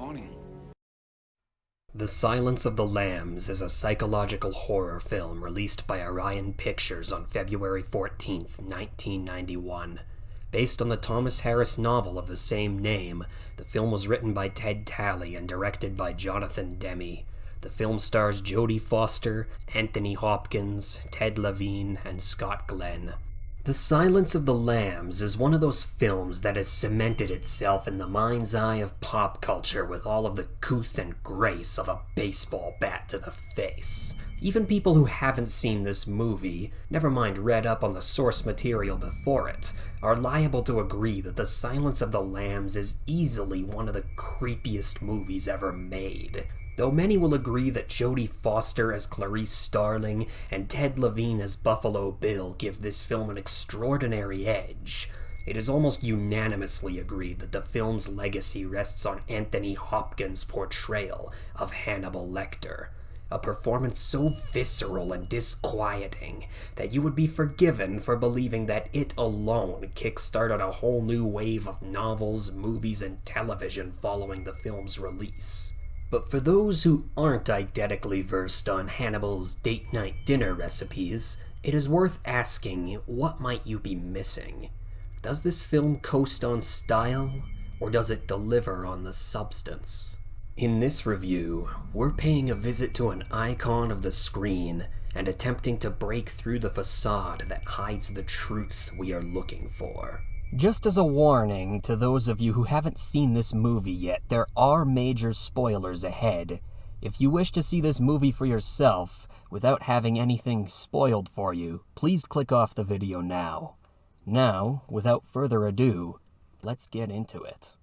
morning. The Silence of the Lambs is a psychological horror film released by Orion Pictures on February 14th, 1991. Based on the Thomas Harris novel of the same name, the film was written by Ted Talley and directed by Jonathan Demme. The film stars Jodie Foster, Anthony Hopkins, Ted Levine, and Scott Glenn. The Silence of the Lambs is one of those films that has cemented itself in the mind's eye of pop culture with all of the couth and grace of a baseball bat to the face. Even people who haven't seen this movie, never mind read up on the source material before it, are liable to agree that The Silence of the Lambs is easily one of the creepiest movies ever made. Though many will agree that Jodie Foster as Clarice Starling and Ted Levine as Buffalo Bill give this film an extraordinary edge, it is almost unanimously agreed that the film's legacy rests on Anthony Hopkins' portrayal of Hannibal Lecter, a performance so visceral and disquieting that you would be forgiven for believing that it alone kickstarted a whole new wave of novels, movies, and television following the film's release. But for those who aren't identically versed on Hannibal's date night dinner recipes, it is worth asking, what might you be missing? Does this film coast on style, or does it deliver on the substance? In this review, we're paying a visit to an icon of the screen and attempting to break through the facade that hides the truth we are looking for. Just as a warning to those of you who haven't seen this movie yet, there are major spoilers ahead. If you wish to see this movie for yourself, without having anything spoiled for you, please click off the video now. Now, without further ado, let's get into it.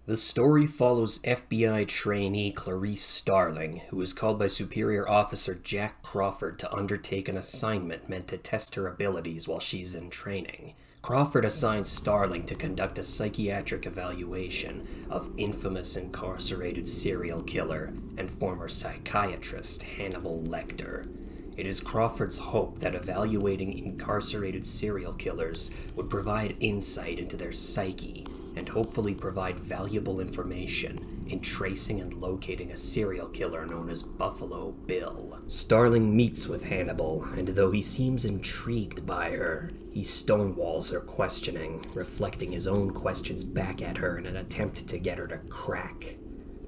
The story follows FBI trainee Clarice Starling, who is called by Superior Officer Jack Crawford to undertake an assignment meant to test her abilities while she's in training. Crawford assigns Starling to conduct a psychiatric evaluation of infamous incarcerated serial killer and former psychiatrist Hannibal Lecter. It is Crawford's hope that evaluating incarcerated serial killers would provide insight into their psyche and hopefully provide valuable information in tracing and locating a serial killer known as Buffalo Bill. Starling meets with Hannibal, and though he seems intrigued by her, he stonewalls her questioning, reflecting his own questions back at her in an attempt to get her to crack.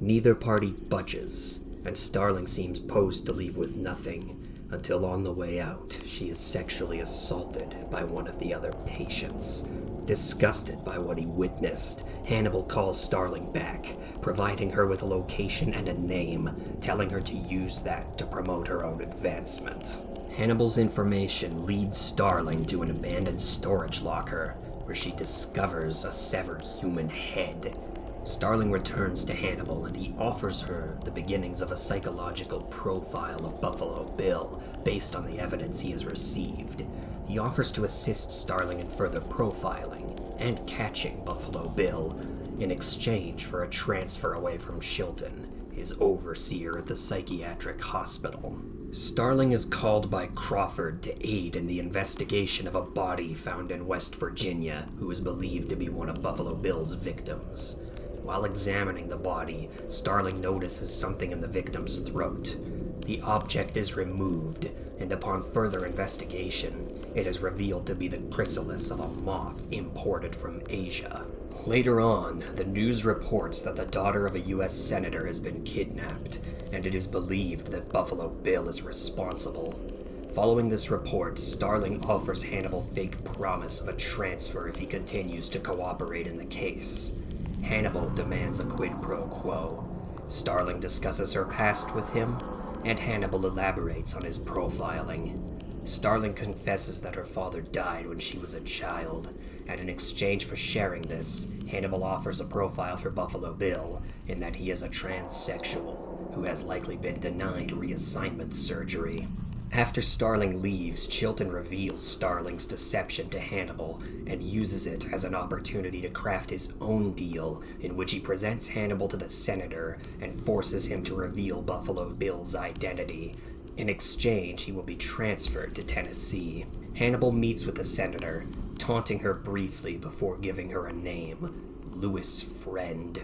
Neither party budges, and Starling seems posed to leave with nothing, until on the way out, she is sexually assaulted by one of the other patients. Disgusted by what he witnessed, Hannibal calls Starling back, providing her with a location and a name, telling her to use that to promote her own advancement. Hannibal's information leads Starling to an abandoned storage locker, where she discovers a severed human head. Starling returns to Hannibal and he offers her the beginnings of a psychological profile of Buffalo Bill based on the evidence he has received. He offers to assist Starling in further profiling and catching Buffalo Bill in exchange for a transfer away from Chilton, his overseer at the psychiatric hospital. Starling is called by Crawford to aid in the investigation of a body found in West Virginia who is believed to be one of Buffalo Bill's victims. While examining the body, Starling notices something in the victim's throat. The object is removed, and upon further investigation, it is revealed to be the chrysalis of a moth imported from Asia. Later on, the news reports that the daughter of a U.S. senator has been kidnapped, and it is believed that Buffalo Bill is responsible. Following this report, Starling offers Hannibal fake promise of a transfer if he continues to cooperate in the case. Hannibal demands a quid pro quo. Starling discusses her past with him, and Hannibal elaborates on his profiling. Starling confesses that her father died when she was a child, and in exchange for sharing this, Hannibal offers a profile for Buffalo Bill in that he is a transsexual who has likely been denied reassignment surgery. After Starling leaves, Chilton reveals Starling's deception to Hannibal and uses it as an opportunity to craft his own deal in which he presents Hannibal to the senator and forces him to reveal Buffalo Bill's identity. In exchange, he will be transferred to Tennessee. Hannibal meets with the senator, taunting her briefly before giving her a name, Louis Friend.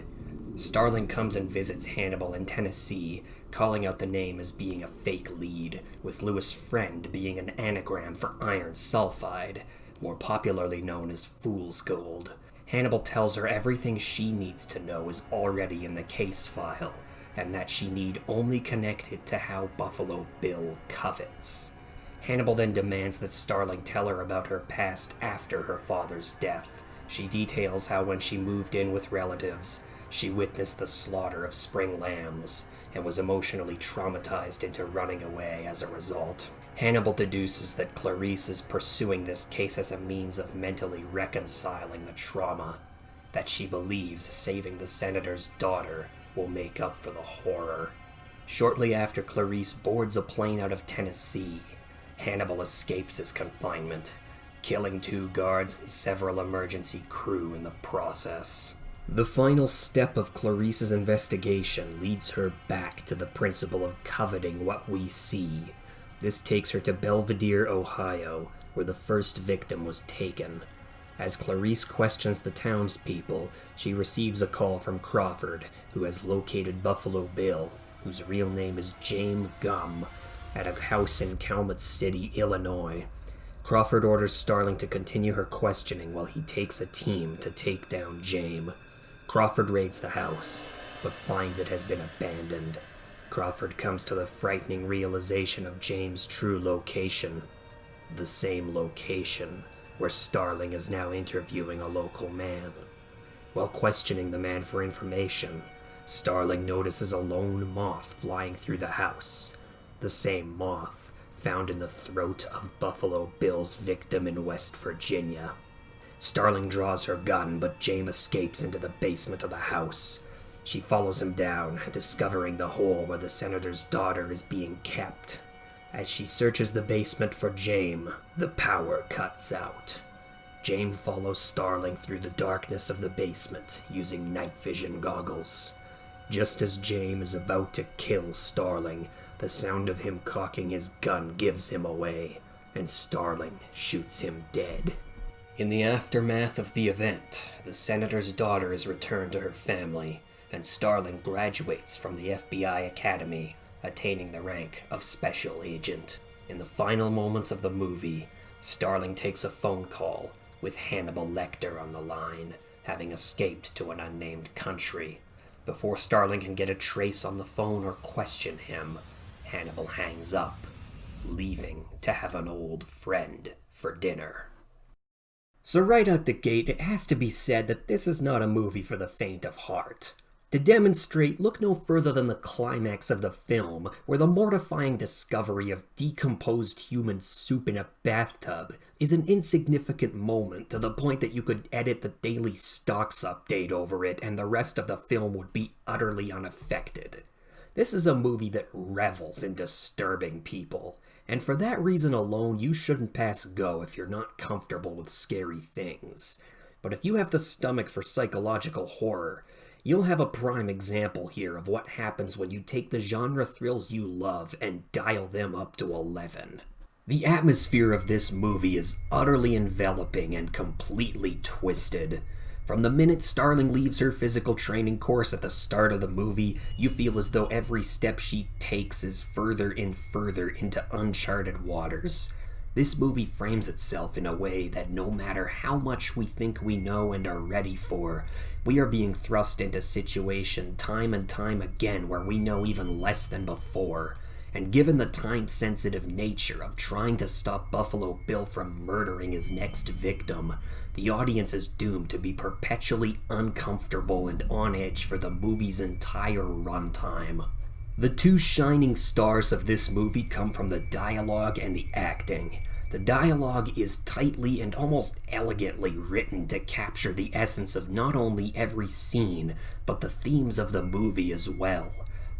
Starling comes and visits Hannibal in Tennessee, calling out the name as being a fake lead, with Lewis' friend being an anagram for iron sulfide, more popularly known as fool's gold. Hannibal tells her everything she needs to know is already in the case file, and that she need only connect it to how Buffalo Bill covets. Hannibal then demands that Starling tell her about her past after her father's death. She details how when she moved in with relatives, she witnessed the slaughter of spring lambs, and was emotionally traumatized into running away as a result. Hannibal deduces that Clarice is pursuing this case as a means of mentally reconciling the trauma, that she believes saving the senator's daughter will make up for the horror. Shortly after Clarice boards a plane out of Tennessee, Hannibal escapes his confinement, killing 2 guards and several emergency crew in the process. The final step of Clarice's investigation leads her back to the principle of coveting what we see. This takes her to Belvidere, Ohio, where the first victim was taken. As Clarice questions the townspeople, she receives a call from Crawford, who has located Buffalo Bill, whose real name is James Gum, at a house in Calumet City, Illinois. Crawford orders Starling to continue her questioning while he takes a team to take down James. Crawford raids the house, but finds it has been abandoned. Crawford comes to the frightening realization of James' true location. The same location where Starling is now interviewing a local man. While questioning the man for information, Starling notices a lone moth flying through the house. The same moth found in the throat of Buffalo Bill's victim in West Virginia. Starling draws her gun, but James escapes into the basement of the house. She follows him down, discovering the hole where the senator's daughter is being kept. As she searches the basement for James, the power cuts out. James follows Starling through the darkness of the basement using night vision goggles. Just as James is about to kill Starling, the sound of him cocking his gun gives him away, and Starling shoots him dead. In the aftermath of the event, the senator's daughter is returned to her family, and Starling graduates from the FBI Academy, attaining the rank of Special Agent. In the final moments of the movie, Starling takes a phone call with Hannibal Lecter on the line, having escaped to an unnamed country. Before Starling can get a trace on the phone or question him, Hannibal hangs up, leaving to have an old friend for dinner. So right out the gate, it has to be said that this is not a movie for the faint of heart. To demonstrate, look no further than the climax of the film, where the mortifying discovery of decomposed human soup in a bathtub is an insignificant moment to the point that you could edit the daily stocks update over it and the rest of the film would be utterly unaffected. This is a movie that revels in disturbing people, and for that reason alone you shouldn't pass go if you're not comfortable with scary things. But if you have the stomach for psychological horror, you'll have a prime example here of what happens when you take the genre thrills you love and dial them up to 11. The atmosphere of this movie is utterly enveloping and completely twisted. From the minute Starling leaves her physical training course at the start of the movie, you feel as though every step she takes is further and further into uncharted waters. This movie frames itself in a way that no matter how much we think we know and are ready for, we are being thrust into situation time and time again where we know even less than before. And given the time-sensitive nature of trying to stop Buffalo Bill from murdering his next victim, the audience is doomed to be perpetually uncomfortable and on edge for the movie's entire runtime. The two shining stars of this movie come from the dialogue and the acting. The dialogue is tightly and almost elegantly written to capture the essence of not only every scene, but the themes of the movie as well.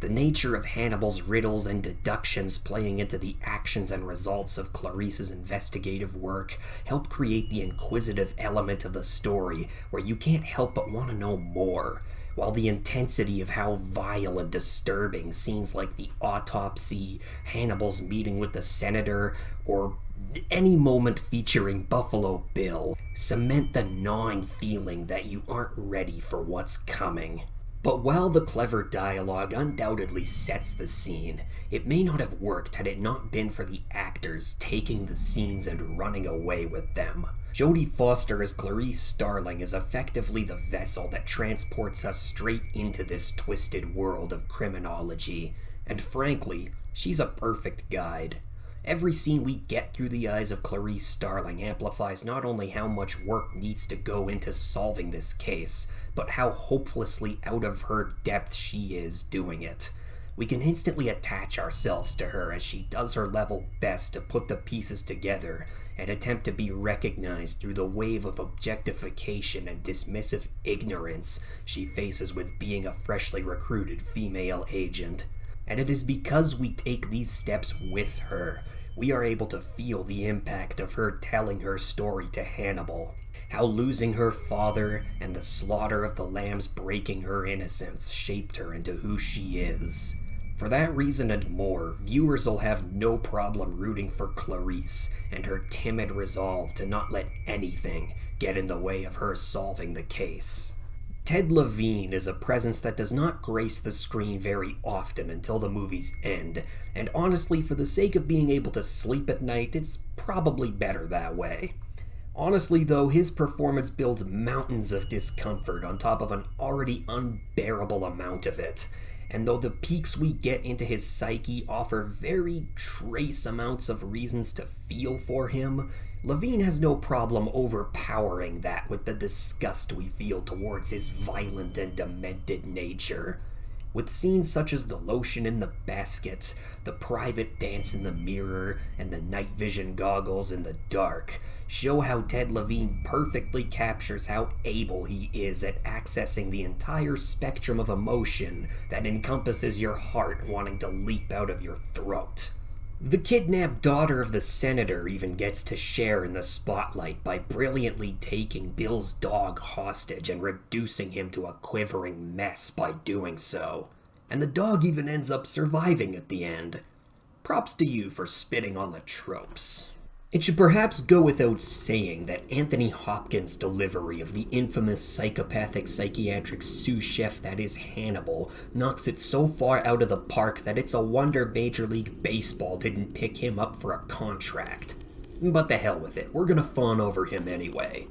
The nature of Hannibal's riddles and deductions playing into the actions and results of Clarice's investigative work help create the inquisitive element of the story where you can't help but want to know more, while the intensity of how vile and disturbing scenes like the autopsy, Hannibal's meeting with the senator, or any moment featuring Buffalo Bill cement the gnawing feeling that you aren't ready for what's coming. But while the clever dialogue undoubtedly sets the scene, it may not have worked had it not been for the actors taking the scenes and running away with them. Jodie Foster as Clarice Starling is effectively the vessel that transports us straight into this twisted world of criminology, and frankly, she's a perfect guide. Every scene we get through the eyes of Clarice Starling amplifies not only how much work needs to go into solving this case, but how hopelessly out of her depth she is doing it. We can instantly attach ourselves to her as she does her level best to put the pieces together and attempt to be recognized through the wave of objectification and dismissive ignorance she faces with being a freshly recruited female agent. And it is because we take these steps with her, we are able to feel the impact of her telling her story to Hannibal. How losing her father and the slaughter of the lambs breaking her innocence shaped her into who she is. For that reason and more, viewers will have no problem rooting for Clarice and her timid resolve to not let anything get in the way of her solving the case. Ted Levine is a presence that does not grace the screen very often until the movie's end, and honestly, for the sake of being able to sleep at night, it's probably better that way. Honestly though, his performance builds mountains of discomfort on top of an already unbearable amount of it, and though the peeks we get into his psyche offer very trace amounts of reasons to feel for him, Levine has no problem overpowering that with the disgust we feel towards his violent and demented nature. With scenes such as the lotion in the basket, the private dance in the mirror, and the night vision goggles in the dark, show how Ted Levine perfectly captures how able he is at accessing the entire spectrum of emotion that encompasses your heart wanting to leap out of your throat. The kidnapped daughter of the senator even gets to share in the spotlight by brilliantly taking Bill's dog hostage and reducing him to a quivering mess by doing so. And the dog even ends up surviving at the end. Props to you for spitting on the tropes. It should perhaps go without saying that Anthony Hopkins' delivery of the infamous psychopathic psychiatric sous chef that is Hannibal knocks it so far out of the park that it's a wonder Major League Baseball didn't pick him up for a contract. But the hell with it, we're gonna fawn over him anyway.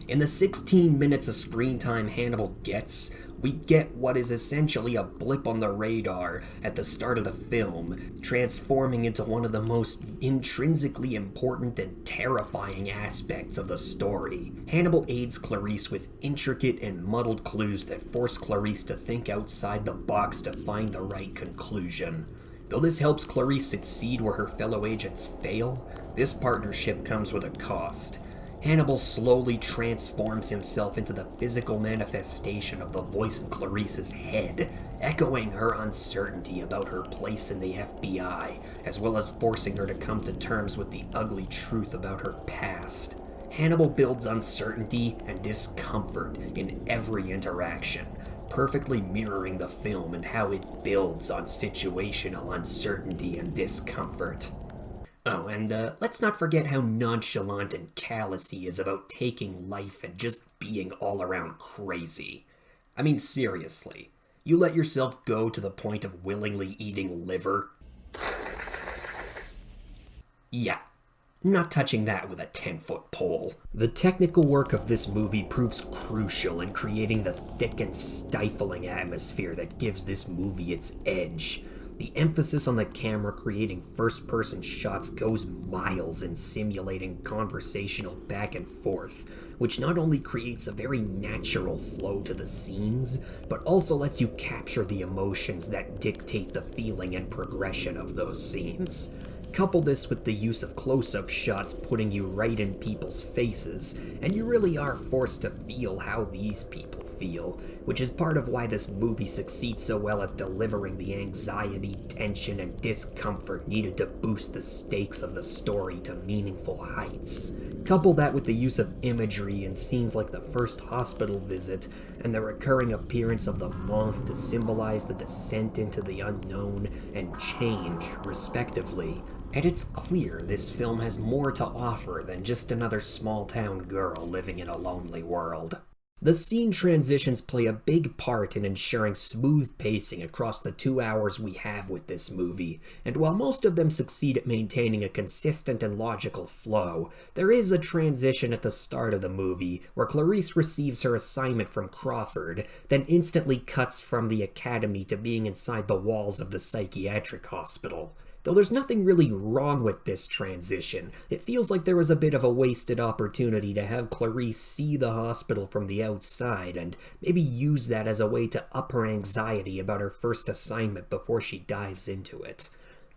In the 16 minutes of screen time Hannibal gets, we get what is essentially a blip on the radar at the start of the film, transforming into one of the most intrinsically important and terrifying aspects of the story. Hannibal aids Clarice with intricate and muddled clues that force Clarice to think outside the box to find the right conclusion. Though this helps Clarice succeed where her fellow agents fail, this partnership comes with a cost. Hannibal slowly transforms himself into the physical manifestation of the voice in Clarice's head, echoing her uncertainty about her place in the FBI, as well as forcing her to come to terms with the ugly truth about her past. Hannibal builds uncertainty and discomfort in every interaction, perfectly mirroring the film and how it builds on situational uncertainty and discomfort. Oh, and let's not forget how nonchalant and callous he is about taking life and just being all around crazy. I mean, seriously, you let yourself go to the point of willingly eating liver? Yeah, not touching that with a 10-foot pole. The technical work of this movie proves crucial in creating the thick and stifling atmosphere that gives this movie its edge. The emphasis on the camera creating first-person shots goes miles in simulating conversational back and forth, which not only creates a very natural flow to the scenes, but also lets you capture the emotions that dictate the feeling and progression of those scenes. Couple this with the use of close-up shots putting you right in people's faces, and you really are forced to feel how these people feel, which is part of why this movie succeeds so well at delivering the anxiety, tension, and discomfort needed to boost the stakes of the story to meaningful heights. Couple that with the use of imagery in scenes like the first hospital visit and the recurring appearance of the moth to symbolize the descent into the unknown and change, respectively, and it's clear this film has more to offer than just another small-town girl living in a lonely world. The scene transitions play a big part in ensuring smooth pacing across the 2 hours we have with this movie, and while most of them succeed at maintaining a consistent and logical flow, there is a transition at the start of the movie where Clarice receives her assignment from Crawford, then instantly cuts from the academy to being inside the walls of the psychiatric hospital. Though there's nothing really wrong with this transition, it feels like there was a bit of a wasted opportunity to have Clarice see the hospital from the outside and maybe use that as a way to up her anxiety about her first assignment before she dives into it.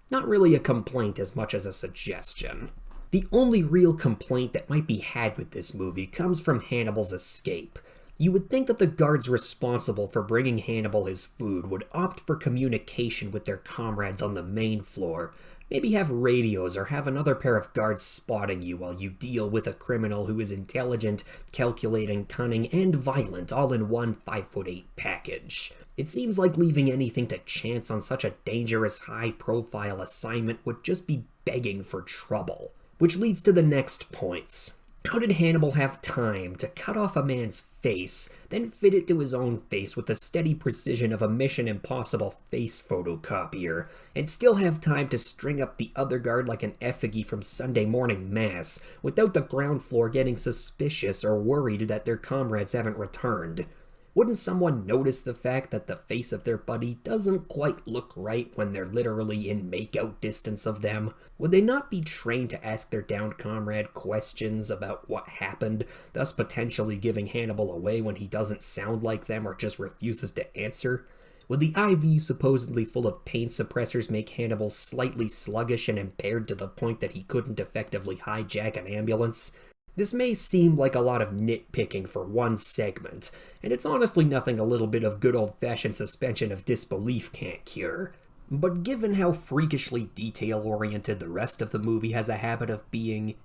Not really a complaint as much as a suggestion. The only real complaint that might be had with this movie comes from Hannibal's escape. You would think that the guards responsible for bringing Hannibal his food would opt for communication with their comrades on the main floor, maybe have radios or have another pair of guards spotting you while you deal with a criminal who is intelligent, calculating, cunning, and violent all in one 5'8" package. It seems like leaving anything to chance on such a dangerous, high-profile assignment would just be begging for trouble. Which leads to the next points. How did Hannibal have time to cut off a man's face, then fit it to his own face with the steady precision of a Mission Impossible face photocopier, and still have time to string up the other guard like an effigy from Sunday morning mass, without the ground floor getting suspicious or worried that their comrades haven't returned? Wouldn't someone notice the fact that the face of their buddy doesn't quite look right when they're literally in make-out distance of them? Would they not be trained to ask their downed comrade questions about what happened, thus potentially giving Hannibal away when he doesn't sound like them or just refuses to answer? Would the IV supposedly full of pain suppressors make Hannibal slightly sluggish and impaired to the point that he couldn't effectively hijack an ambulance? This may seem like a lot of nitpicking for one segment, and it's honestly nothing a little bit of good old-fashioned suspension of disbelief can't cure. But given how freakishly detail-oriented the rest of the movie has a habit of being,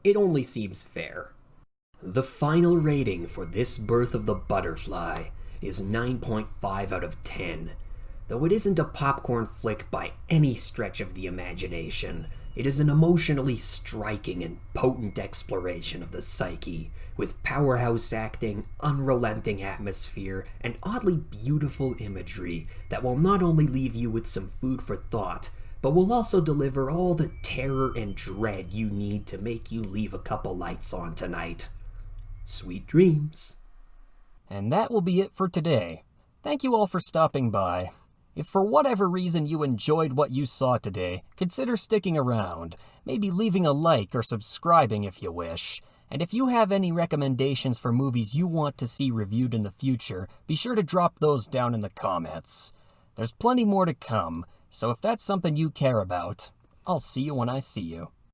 it only seems fair. The final rating for this Birth of the Butterfly is 9.5 out of 10. Though it isn't a popcorn flick by any stretch of the imagination, it is an emotionally striking and potent exploration of the psyche, with powerhouse acting, unrelenting atmosphere, and oddly beautiful imagery that will not only leave you with some food for thought, but will also deliver all the terror and dread you need to make you leave a couple lights on tonight. Sweet dreams. And that will be it for today. Thank you all for stopping by. If for whatever reason you enjoyed what you saw today, consider sticking around, maybe leaving a like or subscribing if you wish. And if you have any recommendations for movies you want to see reviewed in the future, be sure to drop those down in the comments. There's plenty more to come, so if that's something you care about, I'll see you when I see you.